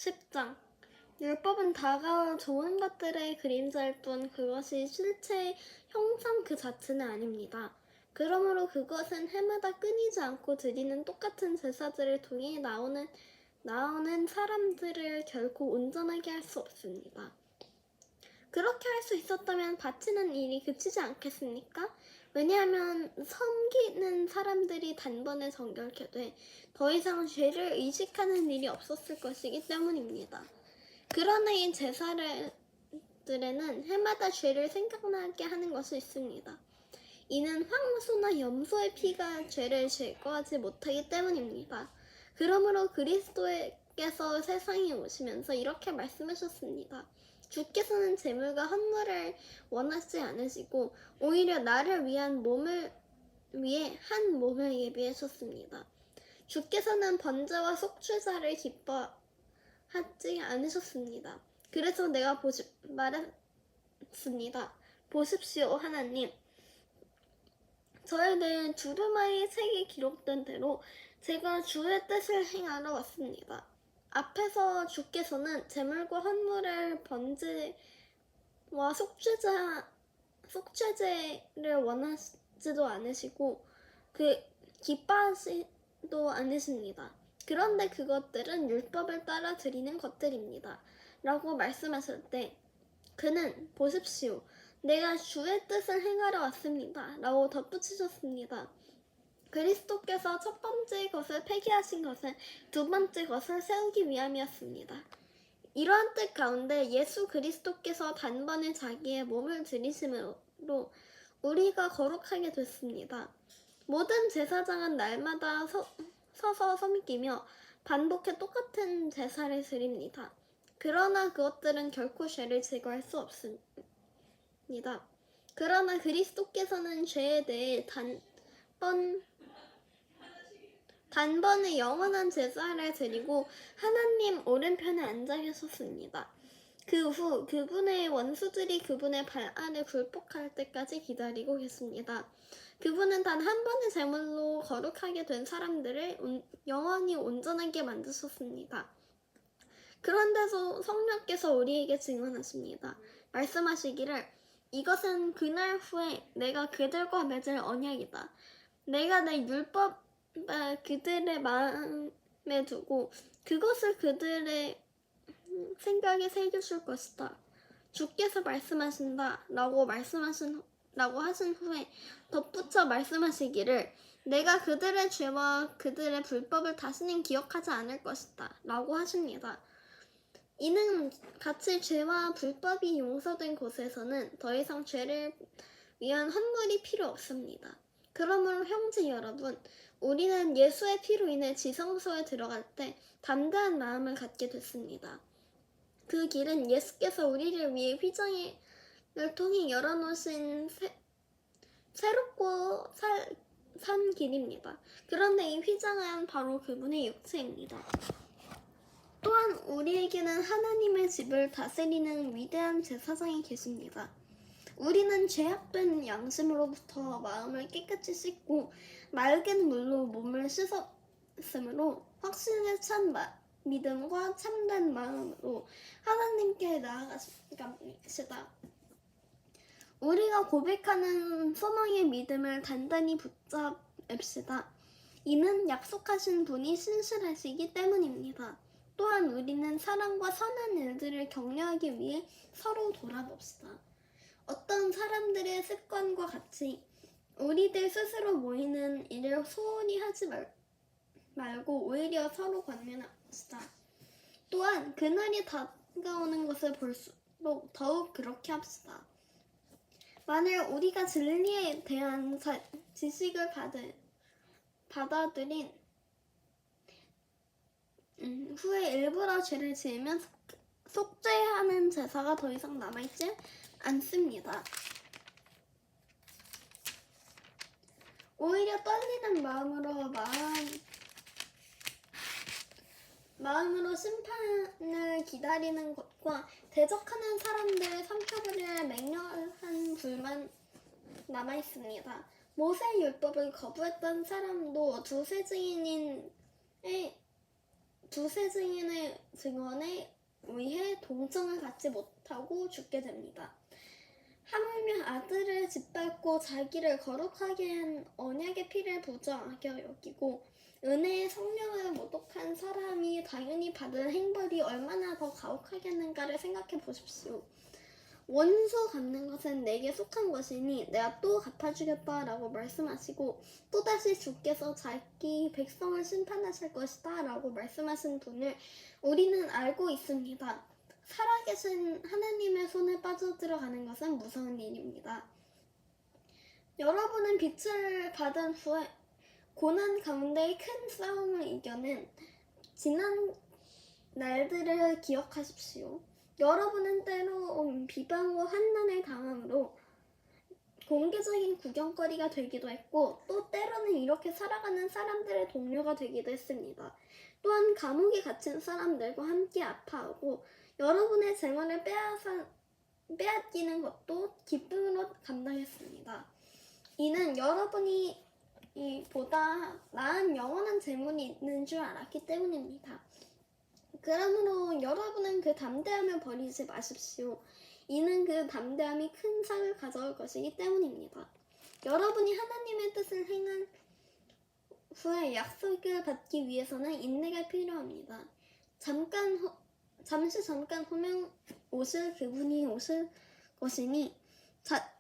10장. 율법은 다가올 좋은 것들의 그림자일 뿐 그것이 실체의 형상 그 자체는 아닙니다. 그러므로 그것은 해마다 끊이지 않고 드리는 똑같은 제사들을 통해 나오는 사람들을 결코 온전하게 할 수 없습니다. 그렇게 할 수 있었다면 바치는 일이 그치지 않겠습니까? 왜냐하면 섬기는 사람들이 단번에 정결케 돼 더 이상 죄를 의식하는 일이 없었을 것이기 때문입니다. 그러나 이 제사들에는 해마다 죄를 생각나게 하는 것이 있습니다. 이는 황소나 염소의 피가 죄를 제거하지 못하기 때문입니다. 그러므로 그리스도께서 세상에 오시면서 이렇게 말씀하셨습니다. 주께서는 제물과 헌물을 원하지 않으시고 오히려 나를 위한 위해 한 몸을 예비하셨습니다. 주께서는 번제와 속죄자를 기뻐하지 않으셨습니다. 그래서 내가 말했습니다. 보십시오, 하나님. 저에 대해 두루마리 책에 기록된 대로 제가 주의 뜻을 행하러 왔습니다. 앞에서 주께서는 제물과 헌물을 번제와 속죄제를 원하지도 않으시고 기뻐하지도 않으십니다. 그런데 그것들은 율법을 따라 드리는 것들입니다. 라고 말씀하실 때 그는 보십시오. 내가 주의 뜻을 행하러 왔습니다. 라고 덧붙이셨습니다. 그리스도께서 첫 번째 것을 폐기하신 것은 두 번째 것을 세우기 위함이었습니다. 이러한 뜻 가운데 예수 그리스도께서 단번에 자기의 몸을 들이심으로 우리가 거룩하게 됐습니다. 모든 제사장은 날마다 서서 섬기며 반복해 똑같은 제사를 드립니다. 그러나 그것들은 결코 죄를 제거할 수 없습니다. 그러나 그리스도께서는 죄에 대해 단번에 영원한 제사를 드리고 하나님 오른편에 앉아 계셨습니다. 그 후 그분의 원수들이 그분의 발 아래 굴복할 때까지 기다리고 계십니다. 그분은 단 한 번의 제물로 거룩하게 된 사람들을 영원히 온전하게 만드셨습니다. 그런데도 성령께서 우리에게 증언하십니다. 말씀하시기를 이것은 그날 후에 내가 그들과 맺을 언약이다. 내가 내 율법을 그들의 마음에 두고 그것을 그들의 생각에 새겨줄 것이다. 주께서 말씀하신다 라고 하신 후에 덧붙여 말씀하시기를 내가 그들의 죄와 그들의 불법을 다시는 기억하지 않을 것이다 라고 하십니다. 이는 같이 죄와 불법이 용서된 곳에서는 더 이상 죄를 위한 헌물이 필요 없습니다. 그러므로 형제 여러분, 우리는 예수의 피로 인해 지성소에 들어갈 때 담대한 마음을 갖게 됐습니다. 그 길은 예수께서 우리를 위해 휘장을 통해 열어놓으신 새롭고 산 길입니다. 그런데 이 휘장은 바로 그분의 육체입니다. 또한 우리에게는 하나님의 집을 다스리는 위대한 제사장이 계십니다. 우리는 죄악된 양심으로부터 마음을 깨끗이 씻고 맑은 물로 몸을 씻었으므로 확신에 찬 믿음과 참된 마음으로 하나님께 나아가시다. 우리가 고백하는 소망의 믿음을 단단히 붙잡읍시다. 이는 약속하신 분이 신실하시기 때문입니다. 또한 우리는 사랑과 선한 일들을 격려하기 위해 서로 돌아봅시다. 어떤 사람들의 습관과 같이 우리들 스스로 모이는 일을 소홀히 하지 말고 오히려 서로 권면합시다. 또한 그날이 다가오는 것을 볼수록 더욱 그렇게 합시다. 만일 우리가 진리에 대한 지식을 받아들인 후에 일부러 죄를 지으면 속죄하는 제사가 더 이상 남아있지 않습니다. 오히려 떨리는 마음으로 심판을 기다리는 것과 대적하는 사람들을 삼켜버릴 맹렬한 불만 남아있습니다. 모세의 율법을 거부했던 사람도 두세 증인의 두세 증인의 증언에 의해 동정을 갖지 못하고 죽게 됩니다. 하물며 아들을 짓밟고 자기를 거룩하게 한 언약의 피를 부정하게 여기고 은혜의 성령을 모독한 사람이 당연히 받을 행벌이 얼마나 더 가혹하겠는가를 생각해 보십시오. 원수 갚는 것은 내게 속한 것이니 내가 또 갚아주겠다라고 말씀하시고 또다시 주께서 자기 백성을 심판하실 것이다 라고 말씀하신 분을 우리는 알고 있습니다. 살아계신 하나님의 손에 빠져들어가는 것은 무서운 일입니다. 여러분은 빛을 받은 후에 고난 가운데의 큰 싸움을 이겨낸 지난 날들을 기억하십시오. 여러분은 때로 비방과 환난을 당함으로 공개적인 구경거리가 되기도 했고 또 때로는 이렇게 살아가는 사람들의 동료가 되기도 했습니다. 또한 감옥에 갇힌 사람들과 함께 아파하고 여러분의 재원을 빼앗기는 것도 기쁨으로 감당했습니다. 이는 여러분이 보다 나은 영원한 재물이 있는 줄 알았기 때문입니다. 그러므로 여러분은 그 담대함을 버리지 마십시오. 이는 그 담대함이 큰 상을 가져올 것이기 때문입니다. 여러분이 하나님의 뜻을 행한 후에 약속을 받기 위해서는 인내가 필요합니다. 잠시 잠깐 후면 오실 그분이 오실 것이니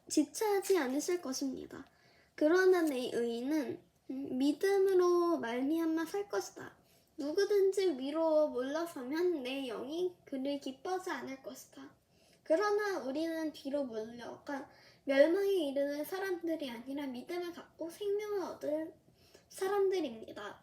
지체하지 않으실 것입니다. 그러나 내 의인은 믿음으로 말미암아 살 것이다. 누구든지 위로 물러서면 내 영이 그를 기뻐하지 않을 것이다. 그러나 우리는 뒤로 물려가 멸망에 이르는 사람들이 아니라 믿음을 갖고 생명을 얻을 사람들입니다.